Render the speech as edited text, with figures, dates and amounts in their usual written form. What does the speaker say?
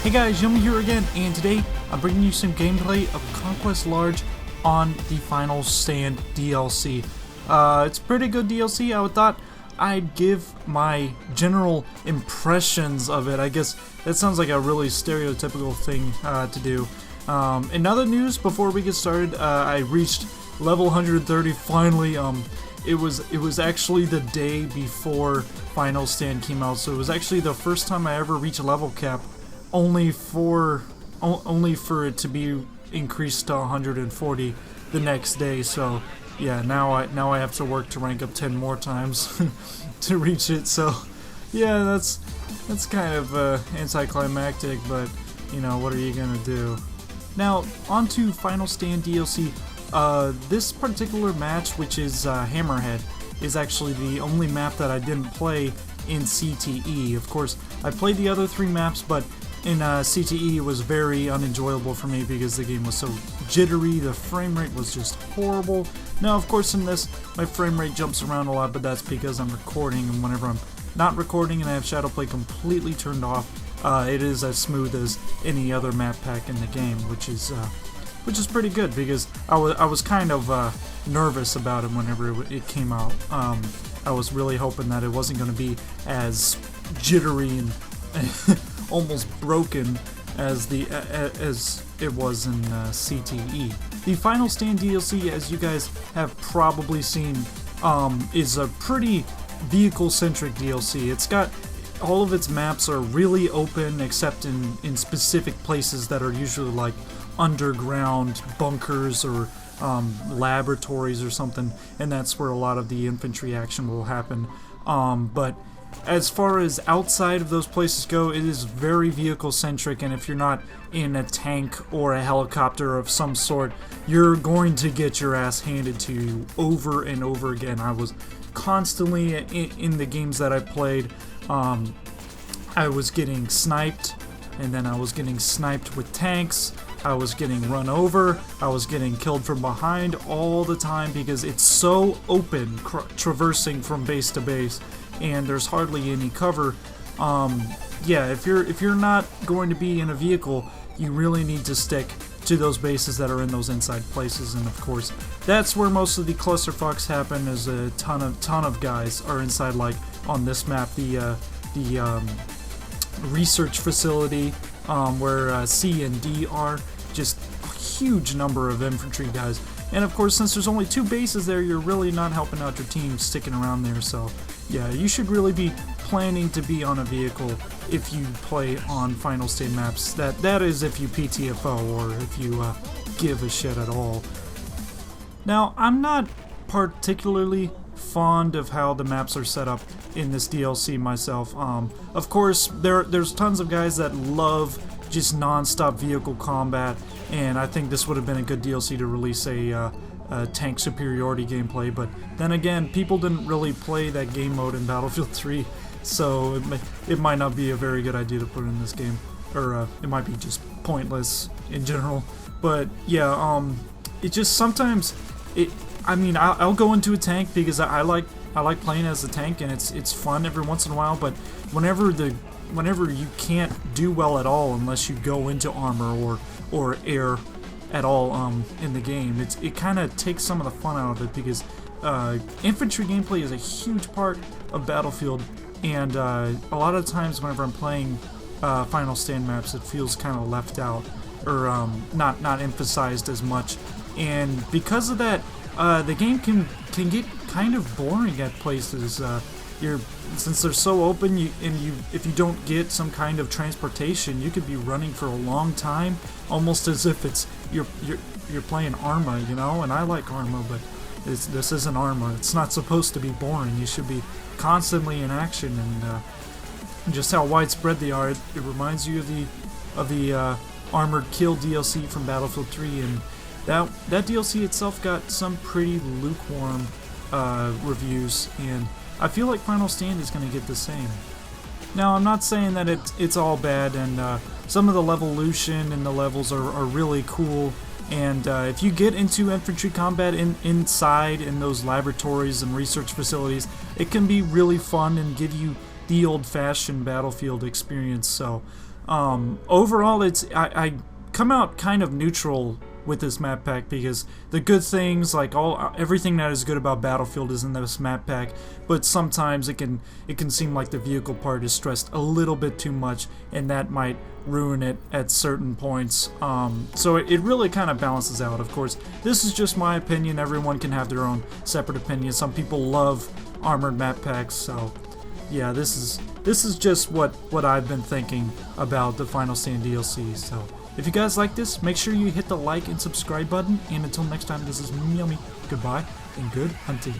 Hey guys, Yomi here again, and today I'm bringing you some gameplay of Conquest Large on the Final Stand DLC. It's pretty good DLC. I thought I'd give my general impressions of it. I guess that sounds like a really stereotypical thing to do. In other news, before we get started, I reached level 130 finally. It was actually the day before Final Stand came out, so it was actually the first time I ever reached a level cap. Only for it to be increased to 140 the next day. So yeah, now I have to work to rank up 10 more times to reach it. So yeah, that's kind of anticlimactic, but you know, what are you gonna do? Now on to Final Stand DLC. This particular match, which is Hammerhead, is actually the only map that I didn't play in CTE. Of course, I played the other 3 maps, but in CTE it was very unenjoyable for me because the game was so jittery, the frame rate was just horrible. Now of course in this my frame rate jumps around a lot, but that's because I'm recording, and whenever I'm not recording and I have Shadowplay completely turned off, it is as smooth as any other map pack in the game, which is pretty good because I was kind of nervous about it whenever it came out. I was really hoping that it wasn't going to be as jittery and almost broken as it was in CTE. The Final Stand DLC, as you guys have probably seen, is a pretty vehicle-centric DLC. It's got all of its maps are really open except in specific places that are usually like underground bunkers or laboratories or something, and that's where a lot of the infantry action will happen. But as far as outside of those places go, it is very vehicle-centric, and if you're not in a tank or a helicopter of some sort, you're going to get your ass handed to you over and over again. I was constantly, in the games that I played, I was getting sniped, and then I was getting sniped with tanks, I was getting run over, I was getting killed from behind all the time because it's so open, traversing from base to base, and there's hardly any cover. Yeah, if you're not going to be in a vehicle, you really need to stick to those bases that are in those inside places, and of course that's where most of the clusterfucks happen. Is a ton of guys are inside, like on this map, the research facility, where C and D are, just a huge number of infantry guys. And of course, since there's only 2 bases there, you're really not helping out your team sticking around there. So yeah, you should really be planning to be on a vehicle if you play on Final Stand maps. That is if you PTFO, or if you give a shit at all. Now, I'm not particularly fond of how the maps are set up in this DLC myself. Of course, there's tons of guys that love just non-stop vehicle combat, and I think this would have been a good DLC to release a tank superiority gameplay, but then again, people didn't really play that game mode in Battlefield 3, so it might not be a very good idea to put in this game, or it might be just pointless in general. But yeah, it just sometimes I mean, I'll go into a tank because I like playing as a tank, and it's fun every once in a while. But whenever you can't do well at all unless you go into armor or air at all in the game, it kind of takes some of the fun out of it, because infantry gameplay is a huge part of Battlefield, and a lot of times whenever I'm playing Final Stand maps, it feels kind of left out, or not emphasized as much, and because of that, the game can get kind of boring at places. Since they're so open, if you don't get some kind of transportation, you could be running for a long time, almost as if you're playing Arma, you know. And I like Arma, but this isn't Arma. It's not supposed to be boring. You should be constantly in action, and just how widespread they are, it reminds you of the Armored Kill DLC from Battlefield 3, and that DLC itself got some pretty lukewarm reviews, and I feel like Final Stand is going to get the same. Now, I'm not saying that it's all bad, and some of the levolution and the levels are really cool, and if you get into infantry combat inside in those laboratories and research facilities, it can be really fun and give you the old-fashioned Battlefield experience. So Overall, I come out kind of neutral with this map pack because the good things, like everything that is good about Battlefield, is in this map pack. But sometimes it can seem like the vehicle part is stressed a little bit too much, and that might ruin it at certain points. So it really kind of balances out. Of course, this is just my opinion. Everyone can have their own separate opinion. Some people love armored map packs, so yeah, this is just what I've been thinking about the Final Stand DLC. So if you guys like this, make sure you hit the like and subscribe button. And until next time, this is Meowme. Goodbye and good hunting.